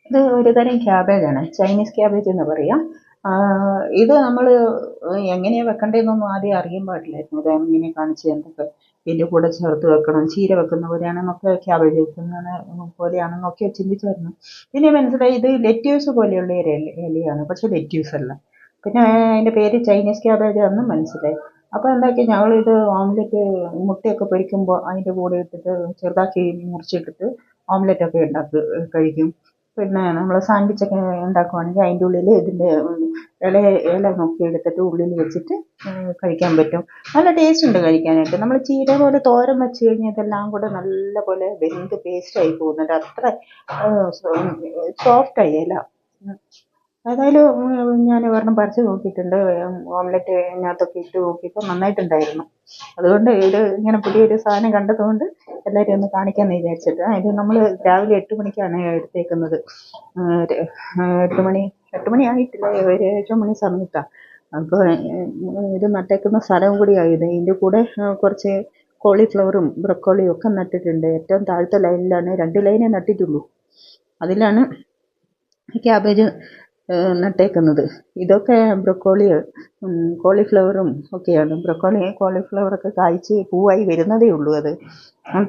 ഇത് ഒരു തരം ക്യാബേജാണ്, ചൈനീസ് ക്യാബേജ് എന്ന് പറയാം. ഇത് നമ്മൾ എങ്ങനെയാണ് വെക്കേണ്ടതെന്നൊന്നും ആദ്യം അറിയാൻ പാടില്ലായിരുന്നു. ഇത് എങ്ങനെ കാണിച്ച് എന്തൊക്കെ ഇതിൻ്റെ കൂടെ ചേർത്ത് വെക്കണം, ചീര വെക്കുന്ന പോലെയാണെന്നൊക്കെ ക്യാബേജ് വെക്കുന്ന പോലെയാണെന്നൊക്കെ ചിന്തിച്ചായിരുന്നു. പിന്നെ മനസ്സിലായി ഇത് ലെറ്റ്യൂസ് പോലെയുള്ള ഒരു ഇലയാണ്, പക്ഷെ ലെറ്റ്യൂസ് അല്ല. പിന്നെ അതിൻ്റെ പേര് ചൈനീസ് ക്യാബേജ് ആണെന്ന് മനസ്സിലായി. അപ്പോൾ എന്താക്കി ഞങ്ങളിത് ഓംലെറ്റ്, മുട്ടയൊക്കെ പൊരിക്കുമ്പോൾ അതിൻ്റെ കൂടെ ഇട്ടിട്ട് ചെറുതാക്കി മുറിച്ചിട്ടിട്ട് ഓംലെറ്റൊക്കെ ഉണ്ടാക്കി കഴിക്കും. പിന്നെ നമ്മൾ സാൻഡ്വിച്ചൊക്കെ ഉണ്ടാക്കുവാണെങ്കിൽ അതിൻ്റെ ഉള്ളിൽ ഇതിൻ്റെ ഇല നോക്കി എടുത്തിട്ട് ഉള്ളിൽ വെച്ചിട്ട് കഴിക്കാൻ പറ്റും. നല്ല ടേസ്റ്റ് ഉണ്ട് കഴിക്കാനായിട്ട്. നമ്മൾ ചീര പോലെ തോരൻ വെച്ച് കഴിഞ്ഞാൽ ഇതെല്ലാം കൂടെ നല്ല പോലെ വെന്ത് പേസ്റ്റായി പോകുന്നുണ്ട്. അത്ര സോഫ്റ്റായി ഇല. ഏതായാലും ഞാൻ ഒരെണ്ണം പറിച്ച് നോക്കിയിട്ടുണ്ട്. ഓംലെറ്റിനകത്തൊക്കെ ഇട്ട് നോക്കിയപ്പോൾ നന്നായിട്ടുണ്ടായിരുന്നു. അതുകൊണ്ട് ഇത് ഇങ്ങനെ പുതിയൊരു സാധനം കണ്ടതുകൊണ്ട് എല്ലാവരെയും ഒന്ന് കാണിക്കാമെന്ന് വിചാരിച്ചിട്ട്. ഇത് നമ്മൾ രാവിലെ 8 മണിക്കാണ് എടുത്തേക്കുന്നത്. 8 മണി ആയിട്ടില്ല, ഒരു 7 മണി സമയത്താണ്. അപ്പോൾ ഇത് നട്ടേക്കുന്ന സ്ഥലവും കൂടിയായത്. ഇതിൻ്റെ കൂടെ കുറച്ച് കോളിഫ്ലവറും ബ്രൊക്കോളിയും ഒക്കെ നട്ടിട്ടുണ്ട്. ഏറ്റവും താഴത്തെ ലൈനിലാണ്, 2 ലൈനേ നട്ടിട്ടുള്ളൂ. അതിലാണ് ക്യാബേജ് നട്ടേക്കുന്നത്. ഇതൊക്കെ ബ്രൊക്കോളി, കോളിഫ്ലവറും ഒക്കെയാണ്. കോളിഫ്ലവറൊക്കെ കായ്ച്ച് പൂവായി വരുന്നതേ ഉള്ളൂ. അത്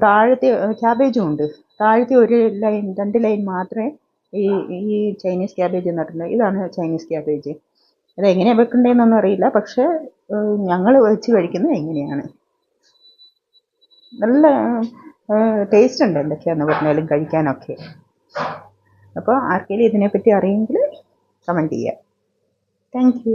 താഴത്തെ ക്യാബേജും ഉണ്ട്. താഴത്തെ ഒരു ലൈൻ, 2 ലൈൻ മാത്രമേ ഈ ഈ ചൈനീസ് ക്യാബേജ് നട്ടിട്ടുണ്ട്. ഇതാണ് ചൈനീസ് ക്യാബേജ്. അതെങ്ങനെയാണ് വെക്കേണ്ടതെന്നൊന്നും അറിയില്ല, പക്ഷേ ഞങ്ങൾ വെച്ച് കഴിക്കുന്നത് എങ്ങനെയാണ്. നല്ല ടേസ്റ്റ് ഉണ്ട് എന്തൊക്കെയാണെന്ന് പറഞ്ഞാലും കഴിക്കാനൊക്കെ. അപ്പോൾ ആർക്കെങ്കിലും ഇതിനെപ്പറ്റി അറിയെങ്കിൽ കമൻറ്റ് ചെയ്യുക. Thank you.